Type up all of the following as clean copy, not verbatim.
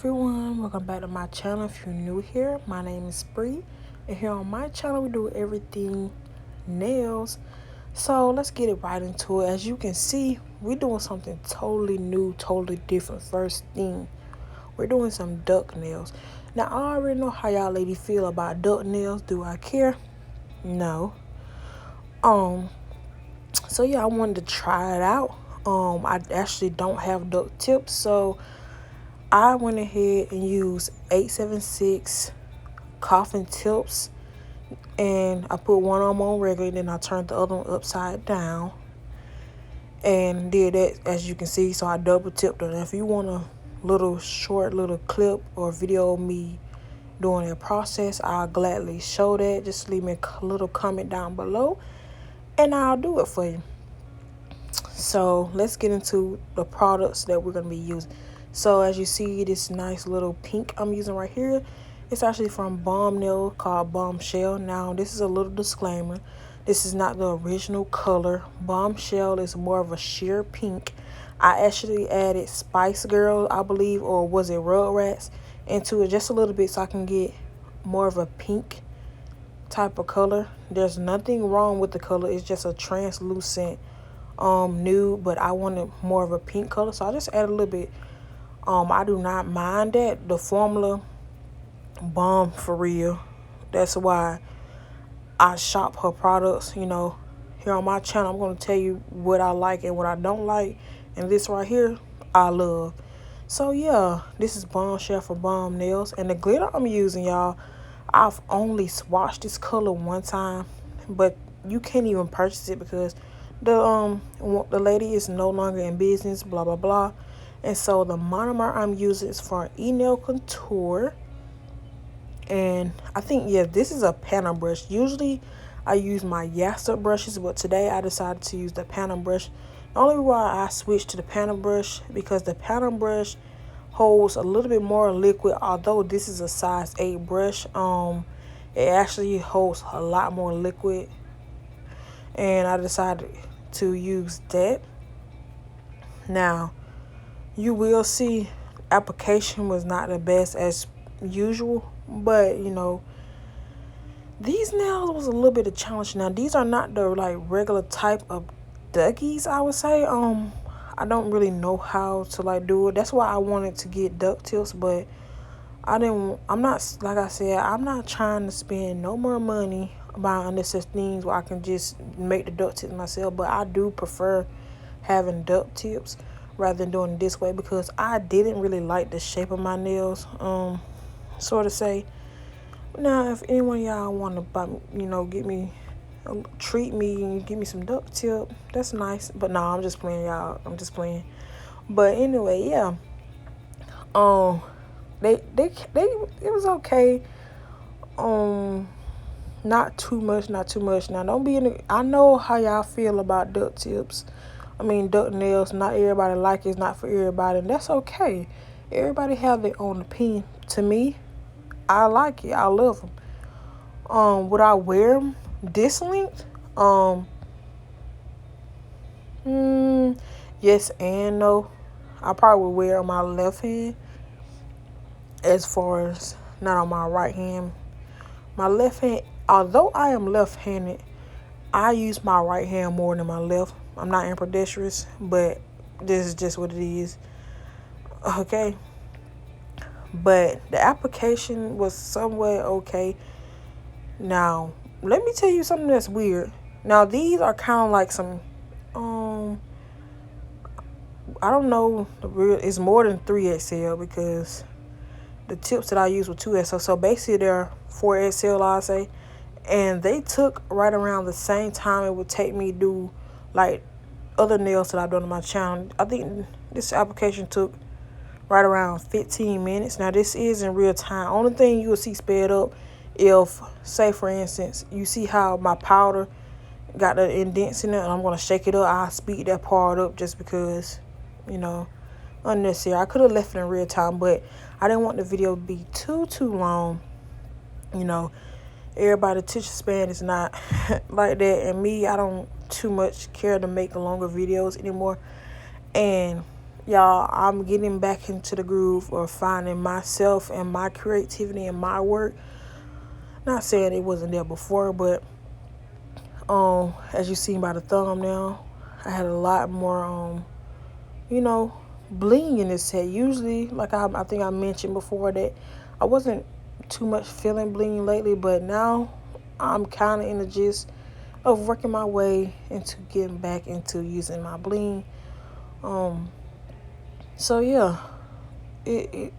everyone, welcome back to my channel. If you're new here, my name is Bree, and here on my channel we do everything nails. So let's get it right into it. As you can see, we're doing something totally new, totally different. First thing, we're doing some duck nails. Now I already know how y'all ladies feel about duck nails. Do I care? No. So yeah, I wanted to try it out. I actually don't have duck tips, so I went ahead and used 876 coffin tips, and I put one of them on regular, then I turned the other one upside down and did that, as you can see. So I double tipped it. If you want a little short little clip or video of me doing that process, I'll gladly show that. Just leave me a little comment down below and I'll do it for you. So let's get into the products that we're going to be using. So as you see, this nice little pink I'm using right here, it's actually from Bomb Nail, called Bombshell. Now this is a little disclaimer, this is not the original color. Bombshell is more of a sheer pink. I actually added Spice Girl, I believe, or was it Rugrats, into it just a little bit so I can get more of a pink type of color. There's nothing wrong with the color, it's just a translucent nude, but I wanted more of a pink color, so I just added a little bit. I do not mind that. The formula bomb for real. That's why I shop her products. You know, here on my channel, I'm going to tell you what I like and what I don't like, and this right here I love. So yeah, this is Bombshell for Bomb Nails, and the glitter I'm using, y'all, I've only swatched this color one time, but you can't even purchase it because the lady is no longer in business, blah blah blah. And so the monomer I'm using is for E-nail contour, and I think, yeah, this is a panel brush. Usually I use my Yasta brushes, but today I decided to use the panel brush. The only why I switched to the panel brush because the panel brush holds a little bit more liquid. Although this is a size 8 brush, it actually holds a lot more liquid, and I decided to use that. Now you will see application was not the best as usual, but you know, these nails was a little bit of challenge. Now these are not the like regular type of duckies, I would say. I don't really know how to like do it. That's why I wanted to get duck tips, but I'm not, like I said, I'm not trying to spend no more money buying unnecessary things where I can just make the duck tips myself. But I do prefer having duck tips rather than doing it this way, because I didn't really like the shape of my nails, sort of say. Now if anyone of y'all want to buy, you know, get me, treat me and give me some duck tip, that's nice. But no, I'm just playing, y'all, I'm just playing. But anyway, yeah, it was okay. Not too much. Now don't be in the, I know how y'all feel about duck tips, I mean duck nails. Not everybody like it, it's not for everybody, and that's okay. Everybody have their own opinion. To me, I like it, I love them. Would I wear them this length? Yes and no. I probably would wear on my left hand, as far as not on my right hand. My left hand, although I am left-handed, I use my right hand more than my left. I'm not ambidextrous, but this is just what it is. Okay. But the application was somewhat okay. Now, let me tell you something that's weird. Now, these are kind of like some, I don't know, it's more than 3XL because the tips that I use were 2XL. So basically they're 4XL, I'll say. And they took right around the same time it would take me to do like other nails that I've done on my channel. I think this application took right around 15 minutes. Now this is in real time. Only thing you will see sped up if, say for instance, you see how my powder got the indents in it and I'm going to shake it up, I'll speed that part up just because, you know, unnecessary. I could have left it in real time, but I didn't want the video to be too long. You know, everybody's attention span is not like that, and me, I don't too much care to make longer videos anymore. And y'all, I'm getting back into the groove of finding myself and my creativity and my work. Not saying it wasn't there before, but as you seen by the thumbnail, I had a lot more you know, bling in this set. Usually, like I think I mentioned before, that I wasn't too much feeling bling lately, but now I'm kind of in the gist of working my way into getting back into using my bling. So yeah, it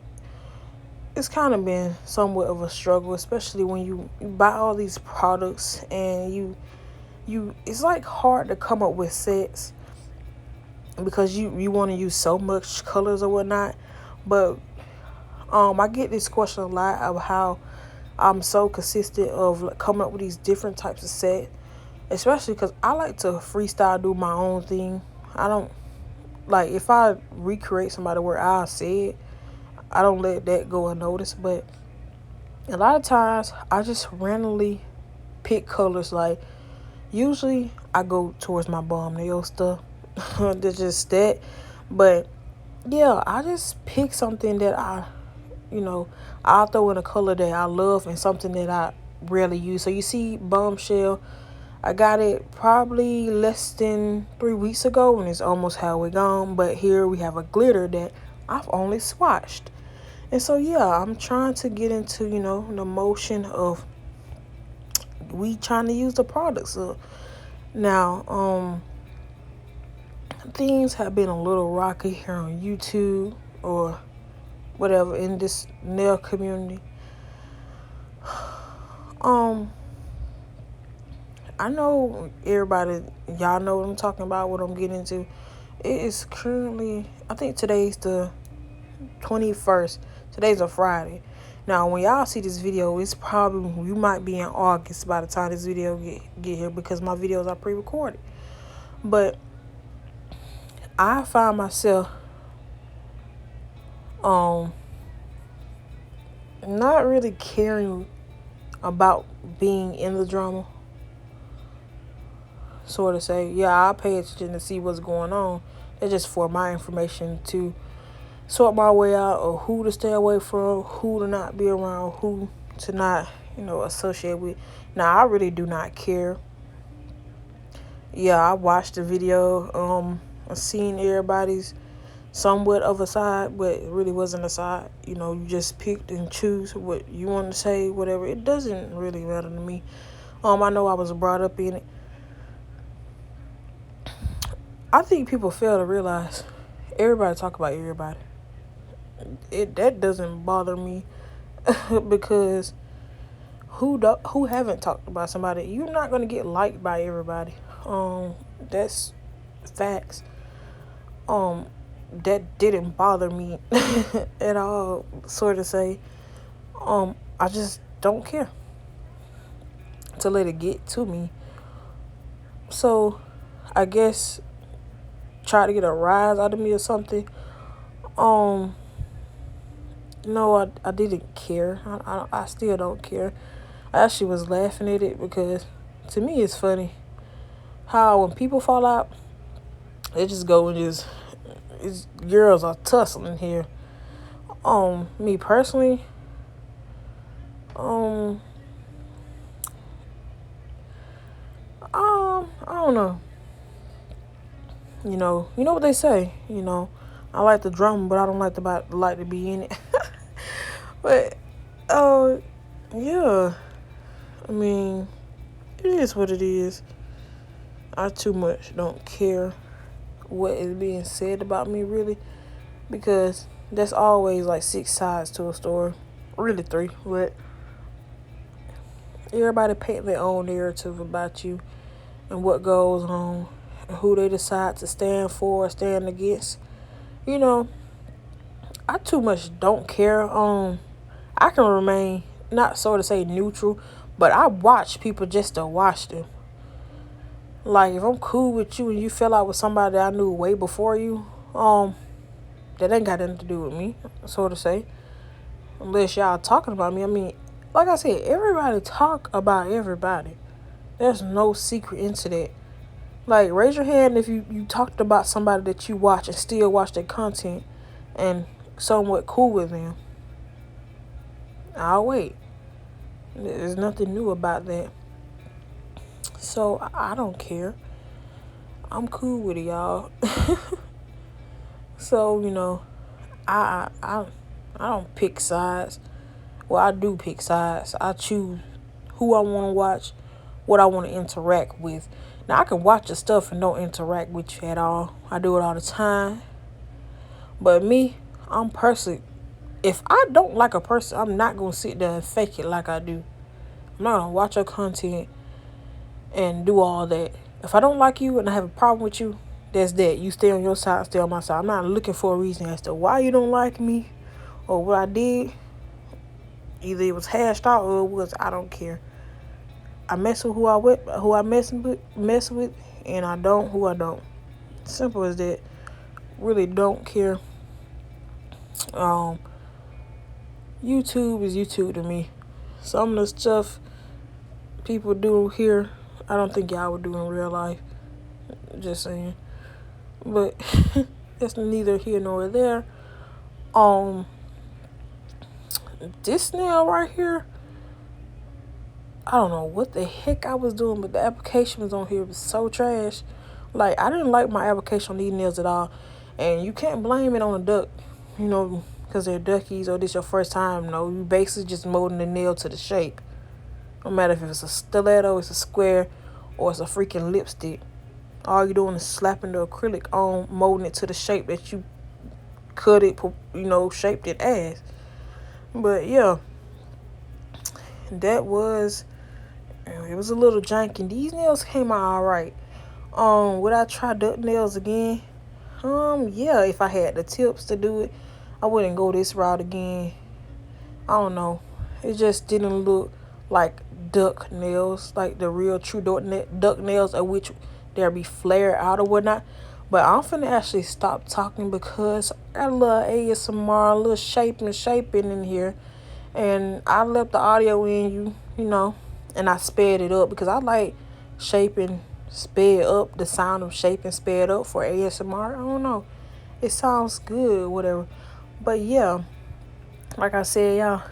it's kind of been somewhat of a struggle, especially when you buy all these products and you it's like hard to come up with sets because you want to use so much colors or whatnot. But I get this question a lot of how I'm so consistent of like, coming up with these different types of set, especially because I like to freestyle, do my own thing. I don't like if I recreate somebody where I said, I don't let that go unnoticed. But a lot of times I just randomly pick colors. Like usually I go towards my bomb nail stuff. That's just that. But yeah, I just pick something that I'll throw in a color that I love and something that I rarely use. So you see Bombshell, I got it probably less than 3 weeks ago and it's almost halfway gone. But here we have a glitter that I've only swatched. And so yeah, I'm trying to get into, the motion of we trying to use the products. Now, things have been a little rocky here on YouTube or whatever in this nail community. I know everybody, y'all know what I'm talking about, what I'm getting into. It is currently, I think today's the 21st. Today's a Friday. Now, when y'all see this video, it's probably, you might be in August by the time this video get here because my videos are pre-recorded. But I find myself not really caring about being in the drama. Sort of say, yeah, I'll pay attention to see what's going on. It's just for my information to sort my way out of who to stay away from, who to not be around, who to not, associate with. Now, I really do not care. Yeah, I watched the video. I seen everybody's somewhat of a side, but it really wasn't a side. You just picked and choose what you want to say, whatever. It doesn't really matter to me. I know I was brought up in it. I think people fail to realize everybody talk about everybody. That doesn't bother me because who haven't talked about somebody? You're not gonna get liked by everybody. That's facts. That didn't bother me at all. Sort of say, I just don't care to let it get to me. So, I guess try to get a rise out of me or something. No, I didn't care. I still don't care. I actually was laughing at it because to me it's funny how when people fall out, they just go and it's girls are tussling here. Me personally, I don't know. You know what they say. I like the drama, but I don't like to be in it. But, yeah. I mean, it is what it is. I too much don't care what is being said about me, really, because that's always like 6 sides to a story. Really 3, but everybody paint their own narrative about you and what goes on and who they decide to stand for or stand against. I too much don't care. I can remain not so to say neutral, but I watch people just to watch them. Like if I'm cool with you and you fell out with somebody that I knew way before you, that ain't got nothing to do with me, so to say. Unless y'all talking about me. I mean, like I said, everybody talk about everybody. There's no secret into that. Like, raise your hand if you talked about somebody that you watch and still watch their content and somewhat cool with them. I'll wait. There's nothing new about that. So I don't care. I'm cool with it, y'all. So, I don't pick sides. Well, I do pick sides. I choose who I want to watch, what I want to interact with. Now, I can watch the stuff and don't interact with you at all. I do it all the time. But me, I'm personally, if I don't like a person, I'm not going to sit there and fake it like I do. I'm not going to watch your content and do all that. If I don't like you and I have a problem with you, that's that. You stay on your side, stay on my side. I'm not looking for a reason as to why you don't like me or what I did. Either it was hashed out or it was, I don't care. I mess with who I mess with, and I don't who I don't. Simple as that. Really don't care. YouTube is YouTube to me. Some of the stuff people do here, I don't think y'all would do in real life. Just saying. But it's neither here nor there. This nail right here, I don't know what the heck I was doing, but the application was on here was so trash. Like, I didn't like my application on these nails at all. And you can't blame it on a duck, because they're duckies or this your first time. No, you basically just molding the nail to the shape. No matter if it's a stiletto, it's a square, or it's a freaking lipstick. All you're doing is slapping the acrylic on, molding it to the shape that you cut it, shaped it as. But yeah, it was a little janky. These nails came out alright. Would I try duck nails again? Yeah, if I had the tips to do it. I wouldn't go this route again. I don't know. It just didn't look like duck nails, like the real true duck nails, of which they'll be flared out or whatnot. But I'm finna actually stop talking because I got a little ASMR, a little shaping in here. And I left the audio in, and I sped it up because I like shaping sped up, the sound of shaping sped up for ASMR. I don't know. It sounds good, whatever. But yeah, like I said, y'all,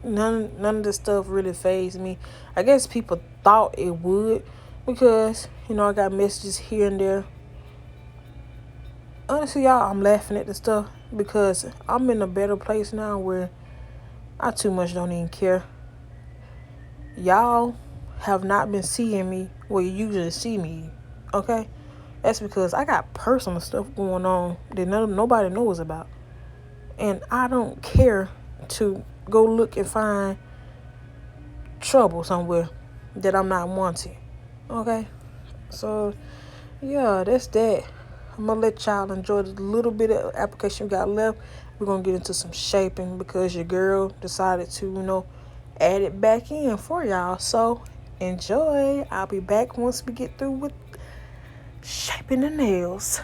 none of this stuff really fazed me. I guess people thought it would because, I got messages here and there. Honestly, y'all, I'm laughing at the stuff because I'm in a better place now where I too much don't even care. Y'all have not been seeing me where you usually see me, okay? That's because I got personal stuff going on that nobody knows about. And I don't care to go look and find trouble somewhere that I'm not wanting, okay? So, yeah, that's that. I'm going to let y'all enjoy the little bit of application we got left. We're going to get into some shaping because your girl decided to, add it back in for y'all. So, enjoy. I'll be back once we get through with shaping the nails.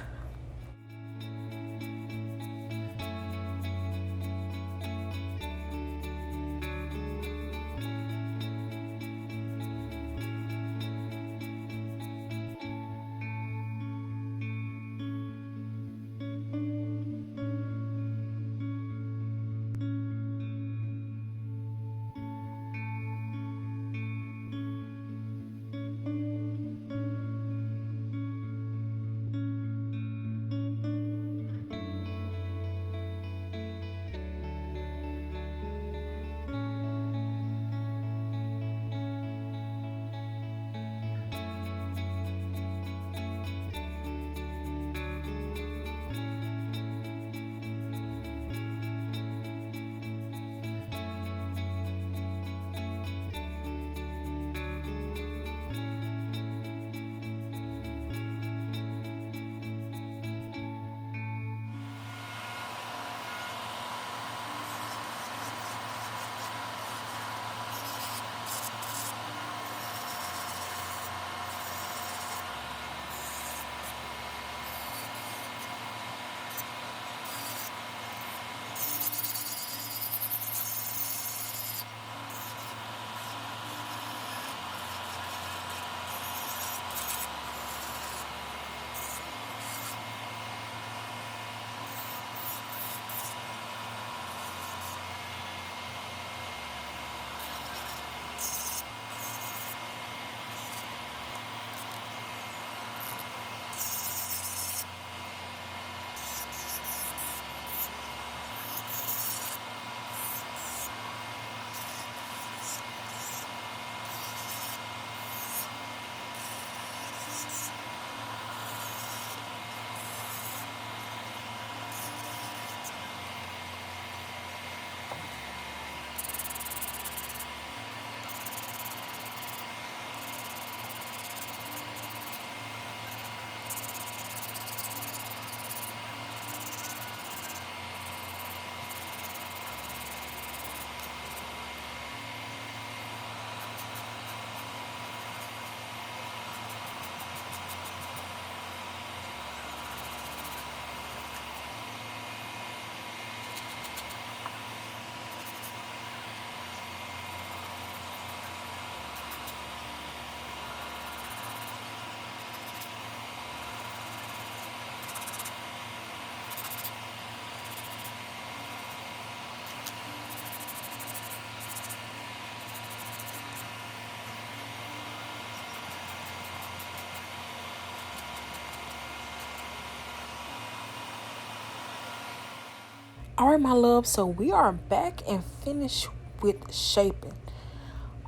All right, my love. So we are back and finished with shaping.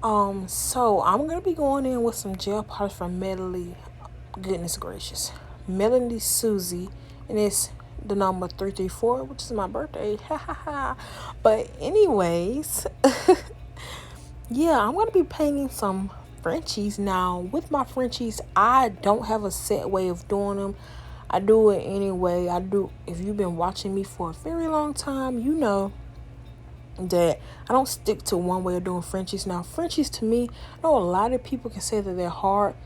So I'm gonna be going in with some gel polish from Melody. Goodness gracious, Melody Susie, and it's the number 334, which is my birthday. Ha ha ha. But anyways, yeah, I'm gonna be painting some Frenchies now. With my Frenchies, I don't have a set way of doing them. I do it anyway. I do. If you've been watching me for a very long time, you know that I don't stick to one way of doing Frenchies. Now, Frenchies to me, I know a lot of people can say that they're hard,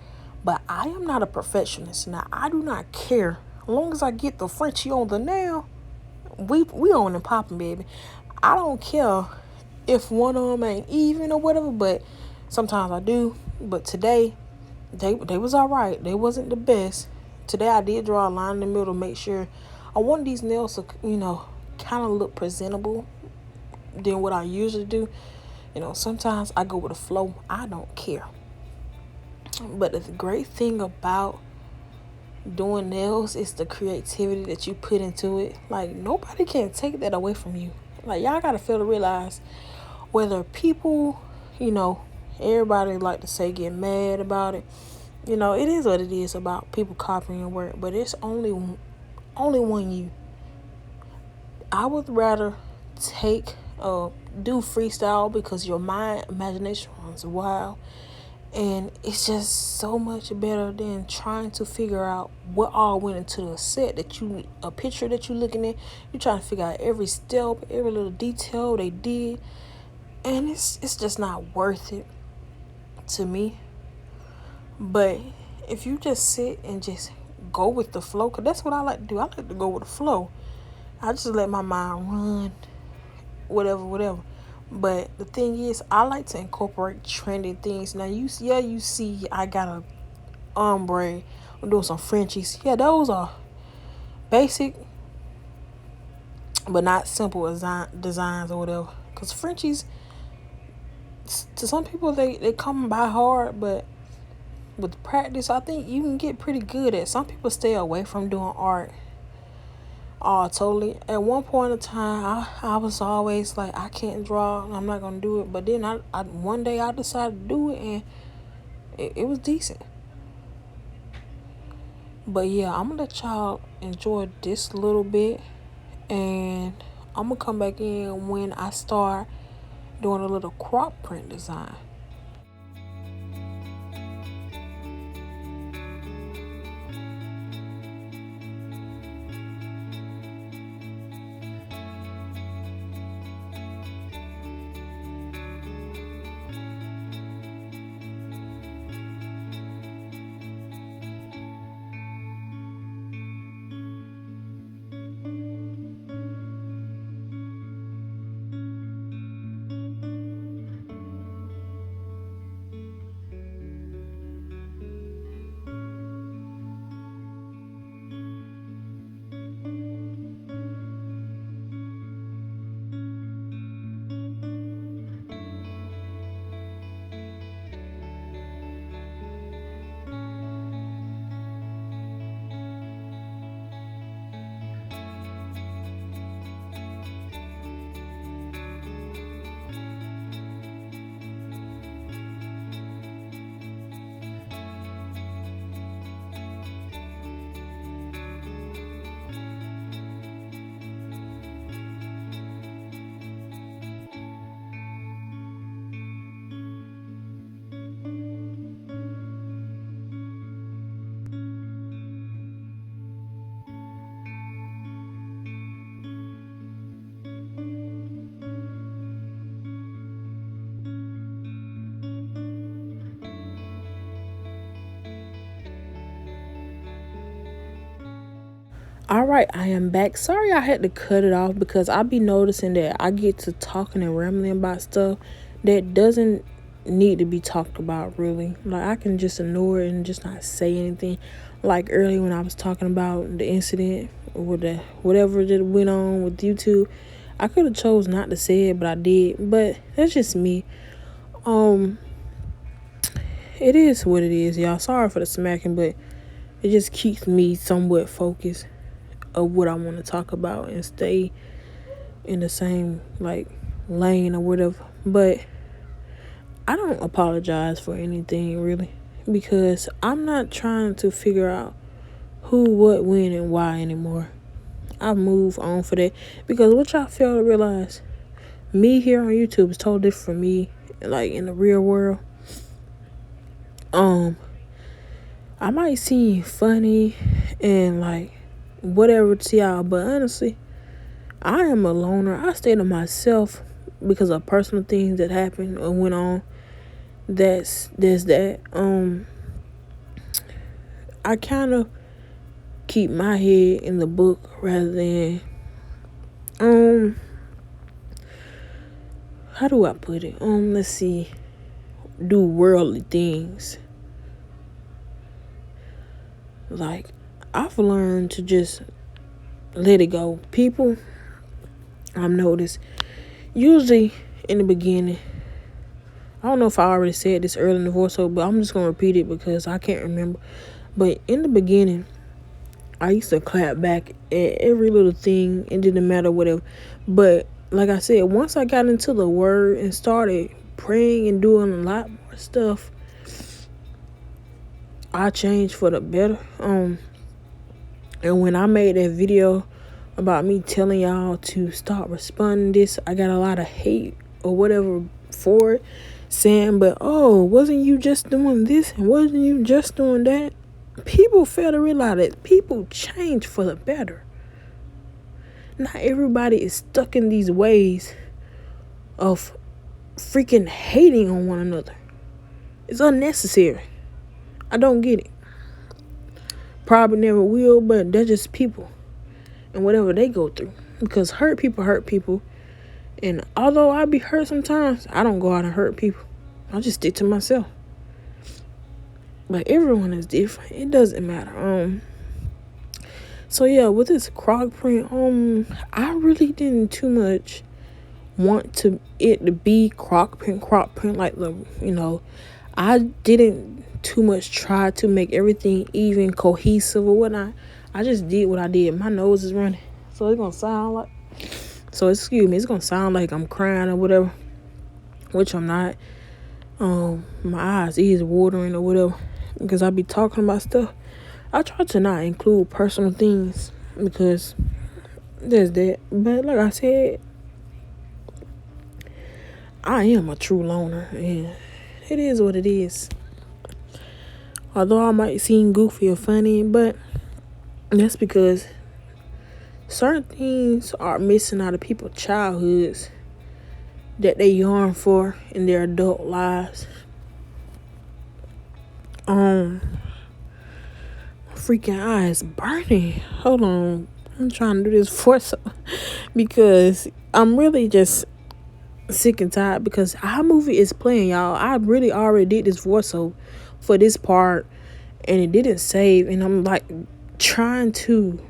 but I am not a perfectionist. Now, I do not care. As long as I get the Frenchie on the nail, we on and popping, baby. I don't care if one of them ain't even or whatever, but sometimes I do. But today, they was all right. They wasn't the best. Today I did draw a line in the middle to make sure I want these nails to, kind of look presentable than what I usually do. Sometimes I go with the flow. I don't care. But the great thing about doing nails is the creativity that you put into it. Like, nobody can take that away from you. Like, y'all gotta feel to realize whether people, everybody like to say get mad about it. It is what it is about people copying your work, but it's only one you. I would rather do freestyle because your imagination runs wild, and it's just so much better than trying to figure out what all went into a picture that you're looking at. You're trying to figure out every step, every little detail they did, and it's just not worth it to me. But if you just sit and just go with the flow, because that's what I like to do. I like to go with the flow. I just let my mind run, whatever. But the thing is, I like to incorporate trendy things. Now, you see I got a ombre. I'm doing some Frenchies. Yeah, those are basic, but not simple designs or whatever. Because Frenchies, to some people, they come by hard, but with practice, I think you can get pretty good at. Some people stay away from doing art. Totally. At one point in time, I was always like, I can't draw. I'm not gonna do it. But then one day I decided to do it, and it was decent. But yeah, I'm gonna let y'all enjoy this little bit, and I'm gonna come back in when I start doing a little crop print design. All right, I am back. Sorry I had to cut it off because I be noticing that I get to talking and rambling about stuff that doesn't need to be talked about, really. Like, I can just ignore it and just not say anything. Like earlier when I was talking about the incident with whatever that went on with YouTube, I could have chose not to say it, but I did. But that's just me. It is what it is, y'all. Sorry for the smacking, but it just keeps me somewhat focused of what I want to talk about and stay in the same like lane or whatever. But I don't apologize for anything really, because I'm not trying to figure out who, what, when, and why anymore. I move on for that, because what y'all fail to realize, me here on YouTube is totally different from me like in the real world. I might seem funny and like whatever to y'all, but honestly, I am a loner. I stay to myself because of personal things that happened or went on. There's that. I kind of keep my head in the book rather than how do I put it? Let's see. Do worldly things. Like, I've learned to just let it go. People, I've noticed, usually in the beginning, I don't know if I already said this early in the voiceover, but I'm just going to repeat it because I can't remember. But in the beginning, I used to clap back at every little thing. It didn't matter, whatever. But like I said, once I got into the word and started praying and doing a lot more stuff, I changed for the better. And when I made that video about me telling y'all to stop responding to this, I got a lot of hate or whatever for it, saying, but wasn't you just doing this and wasn't you just doing that? People fail to realize that people change for the better. Not everybody is stuck in these ways of freaking hating on one another. It's unnecessary. I don't get it. Probably never will, but they're just people and whatever they go through. Because hurt people. And although I be hurt sometimes, I don't go out and hurt people. I just stick to myself. But everyone is different. It doesn't matter. So yeah, with this croc print, I really didn't too much want it to be croc print like I didn't too much try to make everything even cohesive or whatnot. I just did what I did. My nose is running, so it's gonna sound like it's gonna sound like I'm crying or whatever, which I'm not. My eyes is watering or whatever because I be talking about stuff. I try to not include personal things because there's that. But like I said, I am a true loner, and it is what it is. Although I might seem goofy or funny, but that's because certain things are missing out of people's childhoods that they yearn for in their adult lives. Freaking eyes burning. Hold on. I'm trying to do this voice because I'm really just sick and tired because our movie is playing, y'all. I really already did this voiceover for this part and it didn't save, and I'm like trying to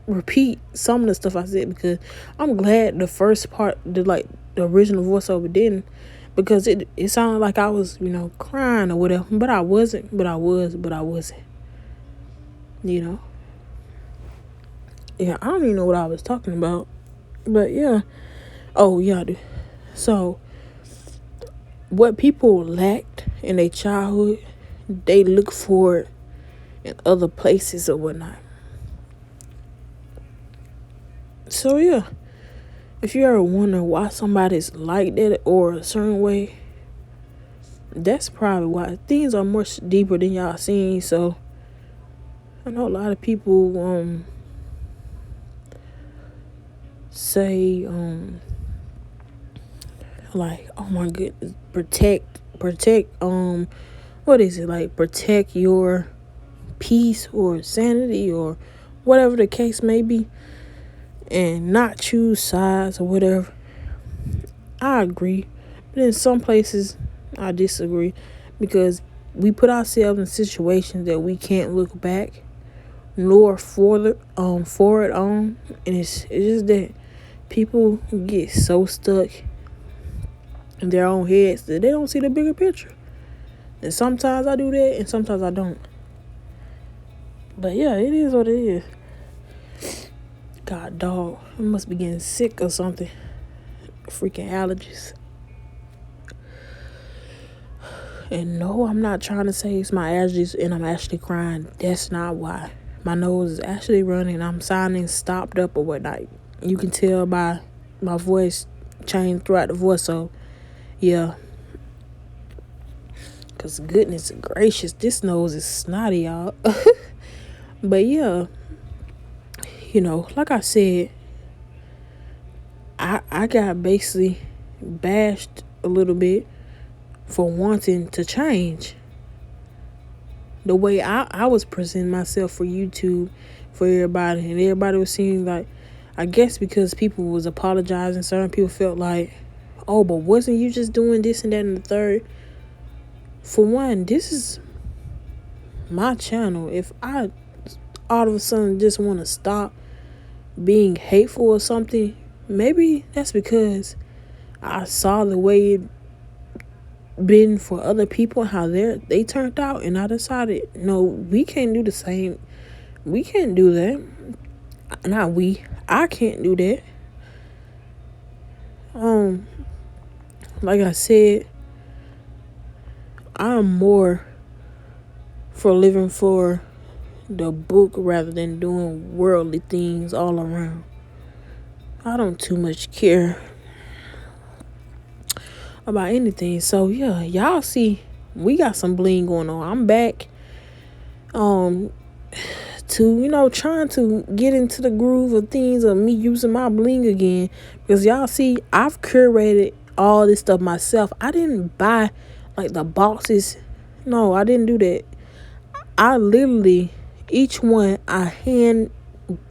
repeat some of the stuff I said because I'm glad the first part, the original voiceover didn't, because it sounded like I was crying or whatever, but I wasn't, but I wasn't, yeah, I don't even know what I was talking about, but yeah. Oh yeah, dude. So what people lacked in their childhood, they look for it in other places or whatnot. So yeah, if you ever wonder why somebody's like that or a certain way, that's probably why. Things are much deeper than y'all seen. So I know a lot of people say like, oh my goodness, protect what is it, like protect your peace or sanity or whatever the case may be, and not choose sides or whatever. I agree, but in some places I disagree, because we put ourselves in situations that we can't look back nor forward on, and it's just that people get so stuck in their own heads that they don't see the bigger picture. And sometimes I do that and sometimes I don't. But yeah, it is what it is. God, dog, I must be getting sick or something. Freaking allergies. And no, I'm not trying to say it's my allergies and I'm actually crying. That's not why. My nose is actually running. I'm sounding stopped up or whatnot. You can tell by my voice change throughout the voice. So, yeah. Because goodness gracious, this nose is snotty, y'all. But, yeah. You know, like I said, I got basically bashed a little bit for wanting to change the way I was presenting myself for YouTube for everybody, and everybody was seeing like, I guess because people was apologizing, certain people felt like, oh, but wasn't you just doing this and that and the third? For one, this is my channel. If I all of a sudden just want to stop being hateful or something, maybe that's because I saw the way it been for other people, how they turned out, and I decided, no, we can't do the same. We can't do that. Not we. I can't do that. Like I said, I'm more for living for the book rather than doing worldly things all around. I don't too much care about anything. So yeah, y'all see we got some bling going on. I'm back to trying to get into the groove of things of me using my bling again, because y'all see I've curated all this stuff myself. I didn't buy like the boxes. No, I didn't do that. I literally, each one I hand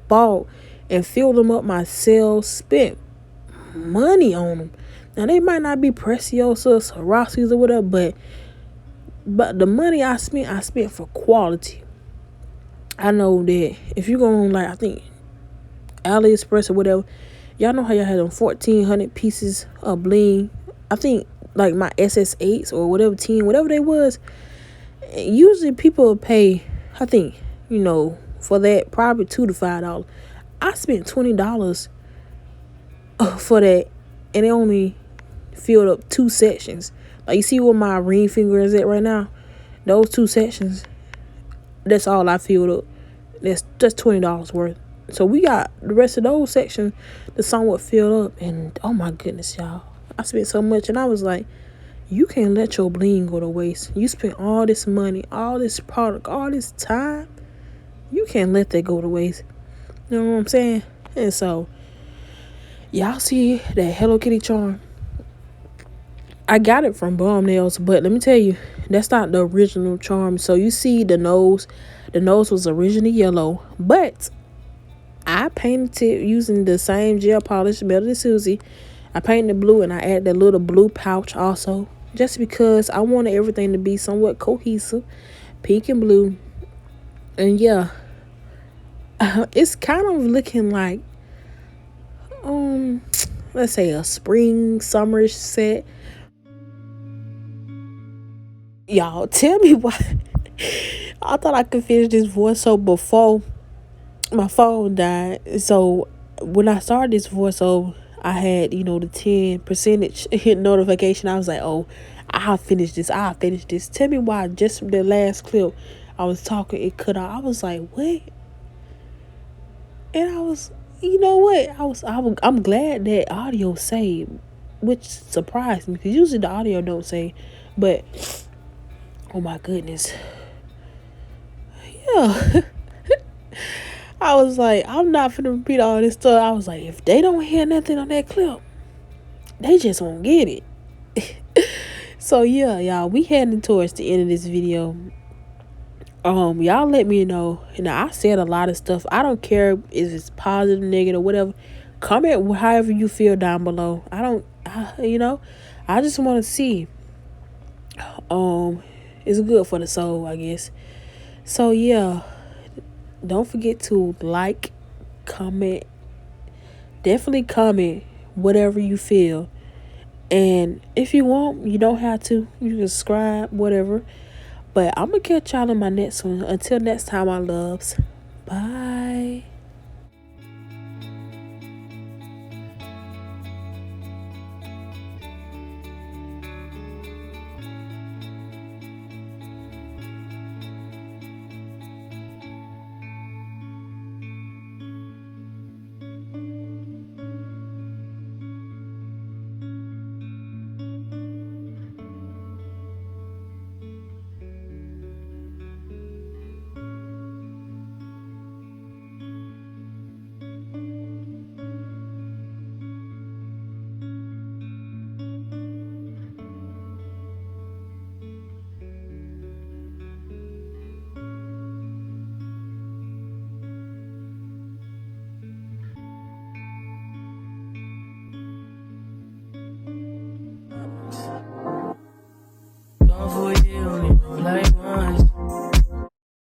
bought and filled them up myself, spent money on them. Now they might not be Preciosa, Swarovskis or whatever, but the money I spent for quality. I know that if you go on, like, I think AliExpress or whatever, y'all know how y'all had them 1,400 pieces of bling. I think like my SS8s or whatever 10, whatever they was. Usually people will pay, I think, for that probably $2 to $5. I spent $20 for that, and it only filled up 2 sections. Like, you see where my ring finger is at right now? Those 2 sections, that's all I filled up. That's just $20 worth. So we got the rest of those sections that somewhat filled up, and oh my goodness, y'all, I spent so much, and I was like, you can't let your bling go to waste. You spent all this money, all this product, all this time. You can't let that go to waste. You know what I'm saying? And so, y'all see that Hello Kitty charm? I got it from Bomb Nails, but let me tell you, that's not the original charm. So you see the nose. The nose was originally yellow, but I painted it using the same gel polish, Better Than Susie. I painted blue, and I added a little blue pouch also, just because I wanted everything to be somewhat cohesive, pink and blue. And yeah, it's kind of looking like, let's say a spring, summerish set. Y'all, tell me why. I thought I could finish this voiceover before my phone died. So when I started this voiceover, I had, the 10% notification. I was like, oh, I'll finish this. Tell me why just the last clip I was talking, it cut out. I was like, what? And I was, you know what? I'm glad that audio saved, which surprised me, because usually the audio don't save. But oh my goodness. Yeah. I was like, I'm not finna repeat all this stuff. I was like, if they don't hear nothing on that clip, they just won't get it. So yeah, y'all, we heading towards the end of this video. Y'all let me know. I said a lot of stuff. I don't care if it's positive, negative, whatever. Comment however you feel down below. I just want to see. It's good for the soul, I guess. So yeah, don't forget to like, comment. Definitely comment whatever you feel. And if you want, you don't have to. You can subscribe, whatever. But I'm going to catch y'all in my next one. Until next time, my loves. Bye.